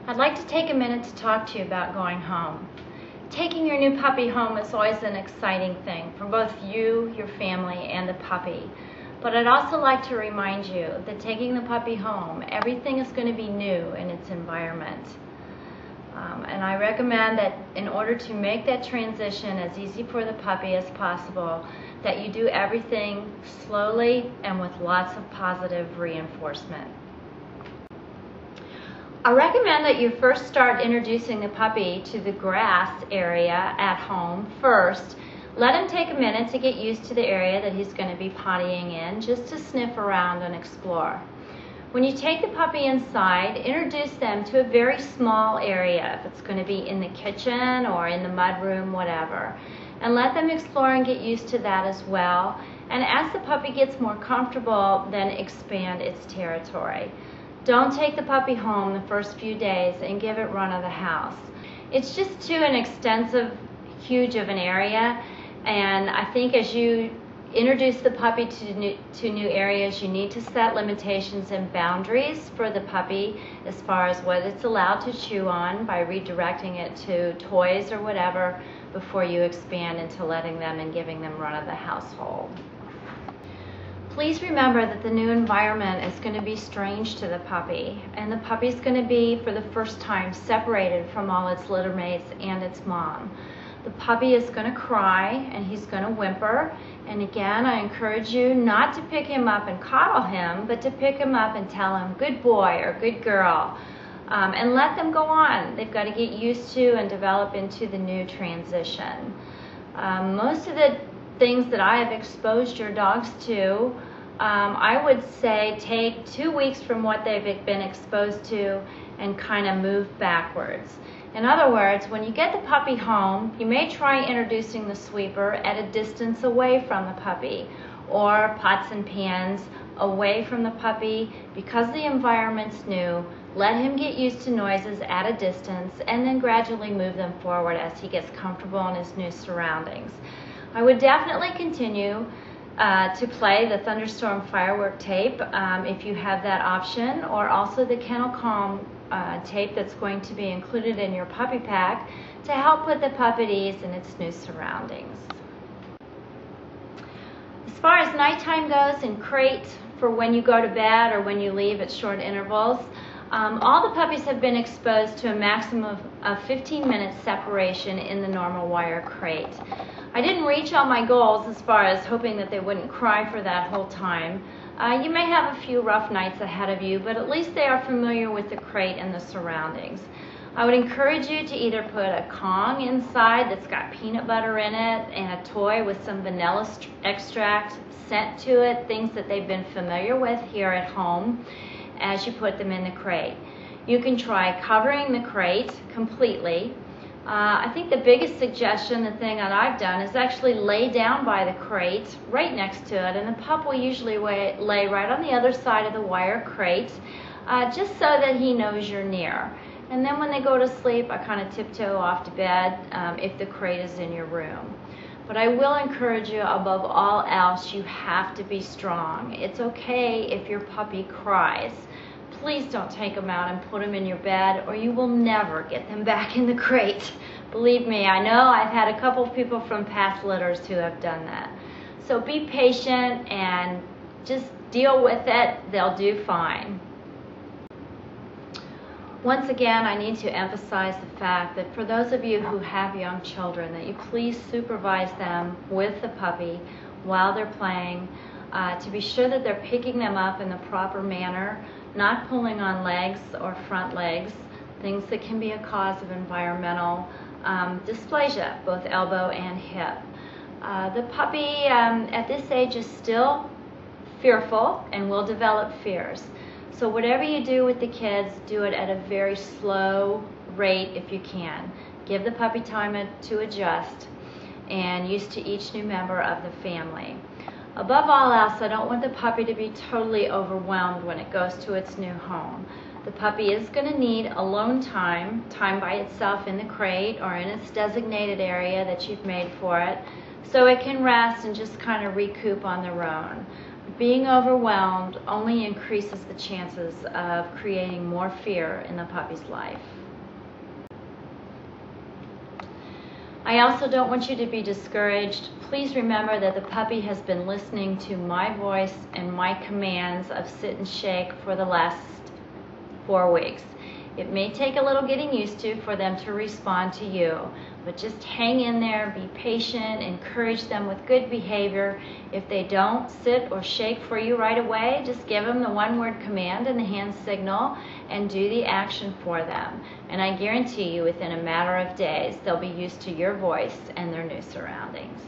I'd like to take a minute to talk to you about going home. Taking your new puppy home is always an exciting thing for both you, your family, and the puppy. But I'd also like to remind you that taking the puppy home, everything is going to be new in its environment. And I recommend that in order to make that transition as easy for the puppy as possible, that you do everything slowly and with lots of positive reinforcement. I recommend that you first start introducing the puppy to the grass area at home first. Let him take a minute to get used to the area that he's going to be pottying in, just to sniff around and explore. When you take the puppy inside, introduce them to a very small area, if it's going to be in the kitchen or in the mudroom, whatever. And let them explore and get used to that as well. And as the puppy gets more comfortable, then expand its territory. Don't take the puppy home the first few days and give it run of the house. It's just too an extensive, huge of an area, and I think as you introduce the puppy to new areas, you need to set limitations and boundaries for the puppy as far as what it's allowed to chew on by redirecting it to toys or whatever before you expand into letting them and giving them run of the household. Please remember that the new environment is going to be strange to the puppy, and the puppy's going to be, for the first time, separated from all its litter mates and its mom. The puppy is going to cry and he's going to whimper, and again, I encourage you not to pick him up and coddle him, but to pick him up and tell him, good boy or good girl, and let them go on. They've got to get used to and develop into the new transition. Most of the things that I have exposed your dogs to, I would say take 2 weeks from what they've been exposed to and kind of move backwards. In other words, when you get the puppy home, you may try introducing the sweeper at a distance away from the puppy, or pots and pans away from the puppy. Because the environment's new, let him get used to noises at a distance and then gradually move them forward as he gets comfortable in his new surroundings. I would definitely continue to play the thunderstorm firework tape if you have that option, or also the Kennel Calm tape that's going to be included in your puppy pack to help put the pup at ease in its new surroundings. As far as nighttime goes in crate for when you go to bed or when you leave at short intervals, all the puppies have been exposed to a maximum of 15 minutes separation in the normal wire crate. I didn't reach all my goals as far as hoping that they wouldn't cry for that whole time. You may have a few rough nights ahead of you, but at least they are familiar with the crate and the surroundings. I would encourage you to either put a Kong inside that's got peanut butter in it and a toy with some vanilla extract sent to it, things that they've been familiar with here at home, as you put them in the crate. You can try covering the crate completely. I think the biggest suggestion, the thing that I've done, is actually lay down by the crate right next to it, and the pup will usually lay right on the other side of the wire crate, just so that he knows you're near. And then when they go to sleep, I kind of tiptoe off to bed if the crate is in your room. But I will encourage you, above all else, you have to be strong. It's okay if your puppy cries. Please don't take them out and put them in your bed, or you will never get them back in the crate. Believe me, I know I've had a couple of people from past litters who have done that. So be patient and just deal with it. They'll do fine. Once again, I need to emphasize the fact that for those of you who have young children, that you please supervise them with the puppy while they're playing, to be sure that they're picking them up in the proper manner, not pulling on legs or front legs, things that can be a cause of environmental dysplasia, both elbow and hip. The puppy at this age is still fearful and will develop fears. So whatever you do with the kids, do it at a very slow rate if you can. Give the puppy time to adjust and used to each new member of the family. Above all else, I don't want the puppy to be totally overwhelmed when it goes to its new home. The puppy is going to need alone time by itself in the crate or in its designated area that you've made for it, so it can rest and just kind of recoup on their own. Being overwhelmed only increases the chances of creating more fear in the puppy's life. I also don't want you to be discouraged. Please remember that the puppy has been listening to my voice and my commands of sit and shake for the last 4 weeks. It may take a little getting used to for them to respond to you, but just hang in there, be patient, encourage them with good behavior. If they don't sit or shake for you right away, just give them the one-word command and the hand signal and do the action for them. And I guarantee you within a matter of days, they'll be used to your voice and their new surroundings.